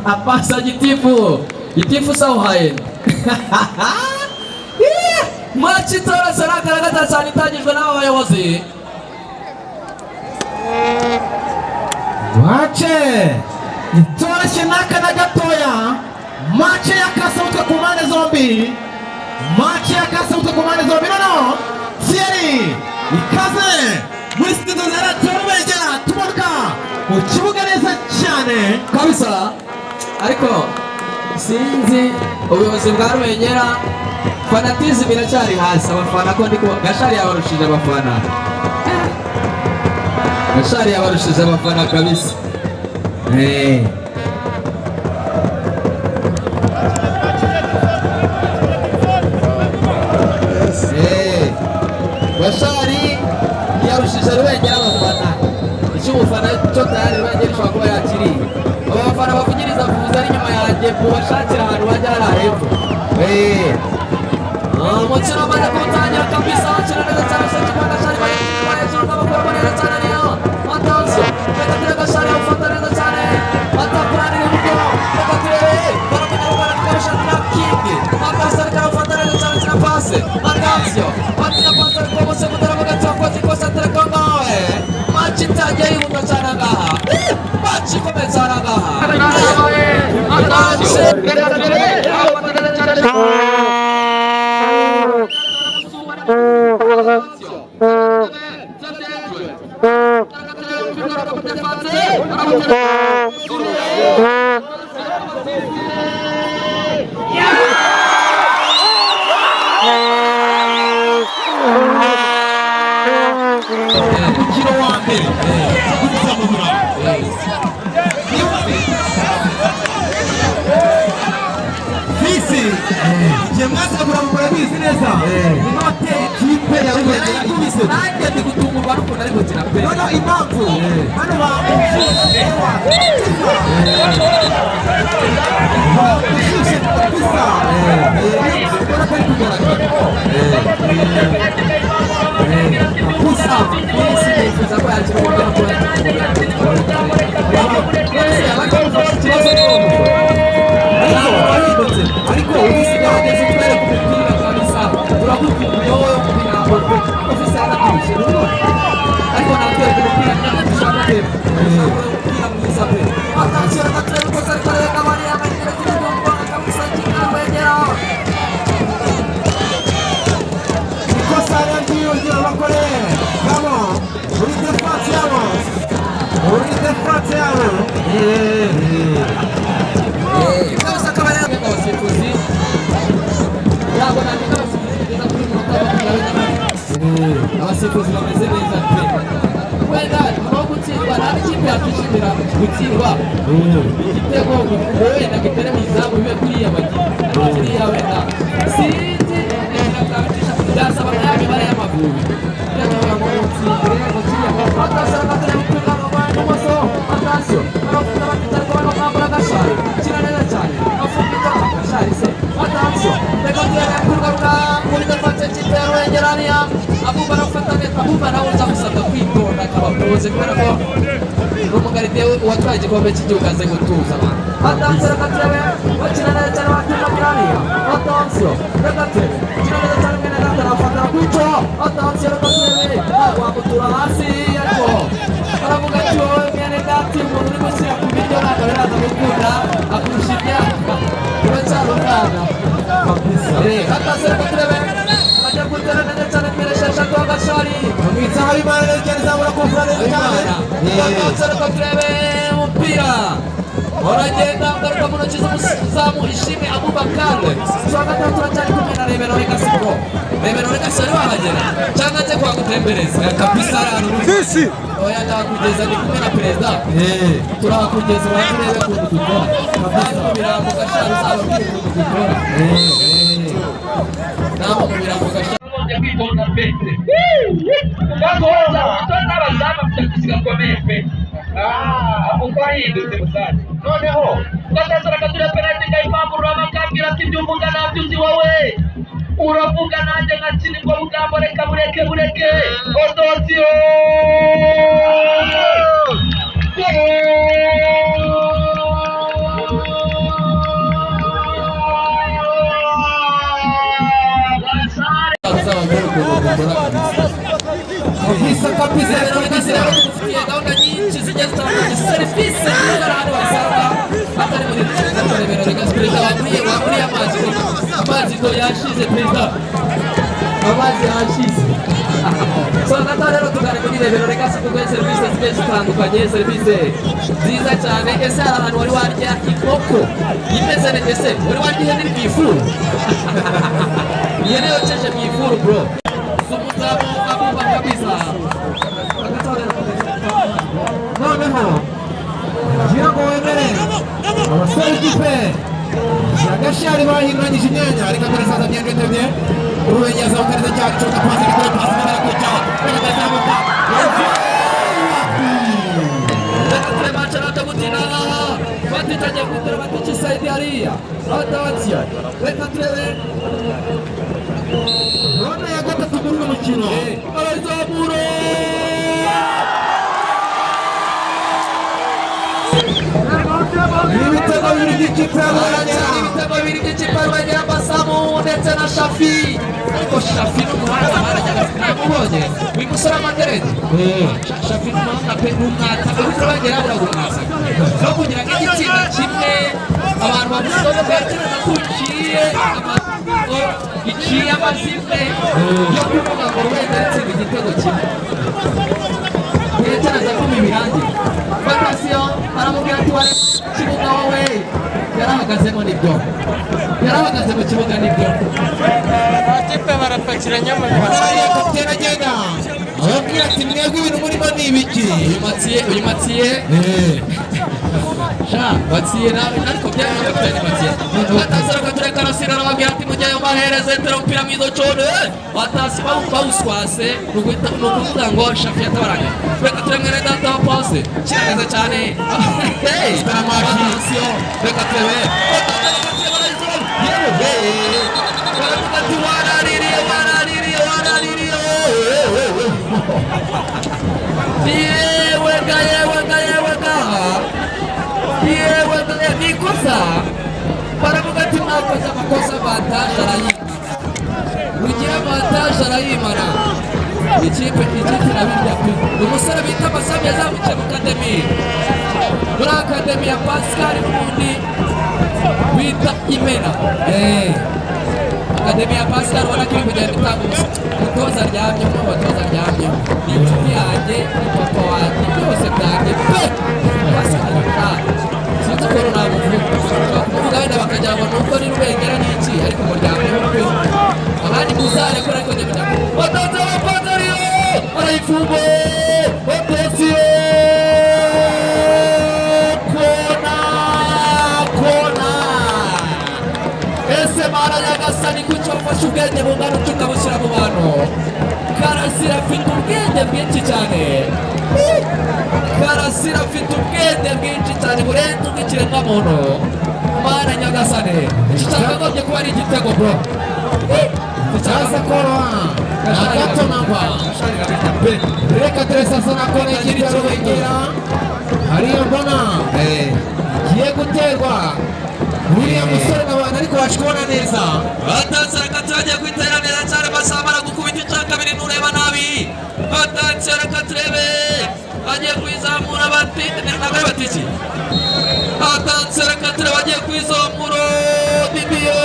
Apa saja Gitifu? Gitifu sauhaye. Machi tora sarakaragata cyane itangijwe n'abayobozi. Mache itoroshye n'akana gatoya. Mache yakasabutse ku mpande zombi. Mache yakasabutse ku mpande zombi. Noneho Thierry ikaze muri studio za Radio Rubengera tumoka mu kibuga neza cyane Kabisa. Ariko sinzi ubuyobozi bwa Rubengera fanatizi biracyari hasi. Abafana ko ndiko Gashari yabarushije abafana. Gashari yabarushije abafana kabisa. Gashari yarushije Rubengera abafana. Icyo umufana cyo tayari Rubengera ishobora kuba yakiriye. Aba bafana bavugiriza vuza ari nyuma yanjye kubashakira ahantu bajya hari hepfo. Umukino wamaze kutangira kabisa. Umukino neza cyane Sekimana Gashari bari hejuru n'abakora neza cyane ariyo. Atansiyo reka tire Gashari awufata neza cyane. Atakurani n'uburyo reka tire baramenya bakarushatira kingi. Gashari karawufata neza cyane kina pase. Atansiyo batina pase ariko bose kutara mu gace wakoze ikosa telekongo. Machi itangiye yihuta cyane agaha. Machi ikomeye cyane agaha. Atansiyo reka tire awufata neza cyane. Abasifuzi bameze neza pe. Wenda no gutsindwa nta n'ikipe yakishimira gutsindwa igitego wenda gitere mu izamu bibe kuriya bagiye wenda sinzi byasaba nabi bari y'Amavubi byatuma mu gutsindira gutsindira atasara katera gukunda mu bana n'umuso. Atasyo aravuga batitari ko bano kambura Gashari kina neza cyane afuka Gashari se. Atasyo reka tira kugaruka muri defense kipe ya Rwengerania. Abuba nafatane Abuba nawe uza gusabwa kwitonda akabapoze kubera ko umugaride watwaye igikombe cy'igihugu aze gutuza abantu. Atansiyo rekatewe bakina neza cyane bakimagiraniya. Atansiyo rekatewe kina neza cyane mwene gatara afatana kwico. Atansiyo rekatewe wamutura hasi ariko aravuga ati wowe mwene gati umuntu uri gushyira ku biryo ntabwo biraza gukunda akurusha imyaka uracyari umwana. Atansiyo rekatewe ajya kutera neza cyane mbere esheshatu Gashari amwitsa Habimana neza cyane zabura kuvura neza cyane. Atansiyo rekatewe umupira uragenda ugaruka mu ntoki z'umuzamu Ishimwe Abubakar. Uwa gatatu turacyari kumwe na Rebero Gasiko. Rebero Gasiko ari wahagera cyangwa nze kuhagutembereza kabisa ahantu uri. Oya ndakugeza ndi kumwe na perezida. Turakugeza urebe ukuntu dukora kabisa mu birango Gashari uzaba uri ukuntu dukora. Nabo mu birango Gashari kwitonda pete. Gakoza utonda abazamu afite kuziga komeye pe. Uko ahindutse musaza noneho ugasasara akatura penaliti kayipambura amakambira ati ibyo uvuga nabyo uzi wowe uravuga nanjye nkakinirwa bugambo reka bureke Odosio kabisa kabisa tugufitiye gahunda nyinshi zigiye zitandukanye serivisi nziza hano wasanga atari muri rebero regasi perezida waguriye amazi ngo yashize perezida amazi yashize so nata rero tugane muri rebero regasi kuguhe serivisi zigiye zitandukanye serivisi nziza cyane ese hari ahantu wari warya inkoko imeze neza wari warya ihene mu ifuru ihene yokeje mu ifuru bro umugabo agomba kabisa noneho ngira ngo wemere abasore ikipe Shagashari bahinganyije imyanya ariko atarasaza byanditebye urubengeza ukareza cyane cyo pasi gitera pasi na kucha bagazamuka Macharata Mutina batitaje kutera batichi side area atawatia reka trebe Rona ya gatatu muri uyu mukino arazamuro ibitego bibiri by'ikipe y'Abanyarwanda Basamu ndetse na Shafi ariko Shafi n'umuhanga barajyaga namubonye uyu musore amaterete Shafi n'umuhanga pe n'umwata ariko bagera buragumasa no kugira ngo igitsinda kimwe abantu bamusoza bakirana kuciye iciye amazimwe yo kuvuga ngo wenda yatsinda igitego kimwe yerekana ko bibirangiye Bakasiyo aramubwira ati wari kibuga wowe yarahagazemo nibyo yarahagaze mu kibuga nibyo Abakipe barapakira nyamara baraye kapiteni agenda ababwira ati mwebwe ibintu murimo ni ibiki uyu Matiye Matiye nawe ariko byari kapiteni Matiye batasara katureka arasira arababwira ati mujyayo mahereze tera umupira mwiza cyane batasi bawuswase nukuvuga ngo Shafi yatabaranye reka turemwere data wa pose kirageze cyane attention reka turebe nikosa baravuga ati mwakoze amakosa vantage arayimana ugira vantage arayimana ikipe irabirya pe umusore bita Masami yazamukiye mu akademi muri akademi ya Pascal Mundi bita Imena akademi ya Pascal ubona ko iri kugenda itanga umutoza aryamye n'umutoza aryamye ni inshuti yanjye ni papa wanjye byose byanjye pe Pascal sinzi ukuntu namuvuga wenda bakagira ngo nuko ni rubengera n'iki ariko umuryango pe abandi muzarekora ariko njye batanze abapadariyo arayifungo otesiyo kona ese mara Nyagasani kuki wafashe ubwenge bungana utyo ukabushyira mu bantu Karasira afite ubwenge bwinshi cyane Karasira afite ubwenge bwinshi cyane burenze ubw'ikiremwamuntu Mana Nyagasani iki cyakagombye kuba ari igitego bro cyaza koroha agato namba reka turesasa na kone ikipe y'Urubengera hariyo mbona igiye guterwa uriya musore n'abantu ariko waje kubona neza batanze reka turagiye kwitera neza cyane Basama gukubita icya kabiri nureba nabi batanze reka turebe agiye kwizamura bati ntabwo batiki batanze reka turebe agiye kwizamura bibiye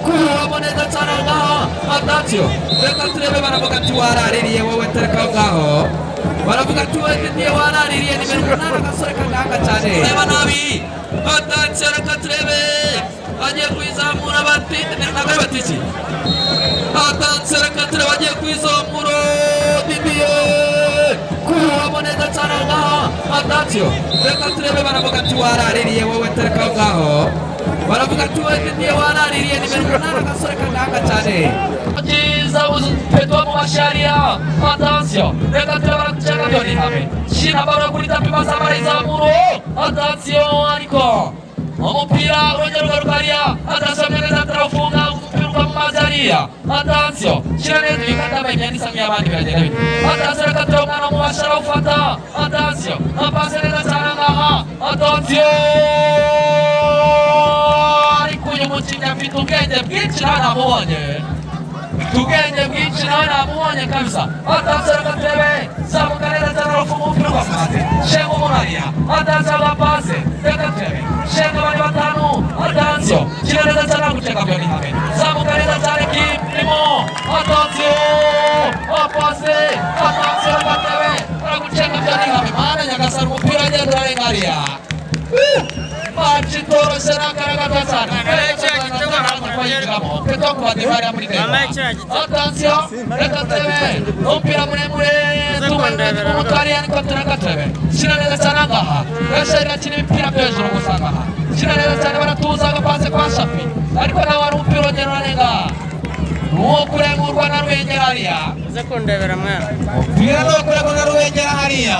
kuramo neza cyane ngaho atacyo reka turebe baravuga ati waraririye wowe tereka ngaho baravuga ati wowe ndiye waraririye nimero 8 agasore kaganga cyane reba nabi batanze reka turebe agiye kwizamura bati ntabwo batiki batanze reka turebe agiye kwizamura bibiye kuramo neza cyane ngaho atacyo reka turebe baravuga ati waraririye wowe tereka ngaho baravuga ati wowe ndiye waraririye nimero 8 agasore kaganga cyane Jiza upeto mu masharia attention reka turebe barakuchanga byoni hamwe shina baro kuri tapi Basama izamuro attention ariko umupira urongera ugarukaria attention neza tarafunga umupira kwa mazaria attention shina neza bikata bajyana isamye abandi biragenda bite attention reka turebe umwana mu bashara ufata attention apase neza cyane ngaha attention uyu mukinnyi afite ubwenge bwinshi ntanamubonye ubwenge bwinshi nawe namubonye kabisa. Atanze agatebe zamuka neza cyane arafunga umupira kwa Fate Shenga Umunariya atanze agapase y'agatebe Shenga bari batanu atanze kina neza cyane agucenga byo ni hamwe zamuka neza cyane Kipimo atanze apase atanze agatebe aragucenga byo ni hamwe mana Nyagasani umupira agenda urarengariya Machitoro senakaragata sana. Ketok badivara muri teba. Attention, rekatebe. Umpira muremure. Tumukariani katebe. Sinaneza sana ngaha. Gashaira chini mpira hejuru gusanga aha. Sinaneza sana baratuza agapase kwa Shafi. Ariko nawe ari umupira ugeneranenga. Uwo kurengurwa na Rwengera hariya. Uze kundebera mwana. Umupira no kurengurwa na Rwengera hariya.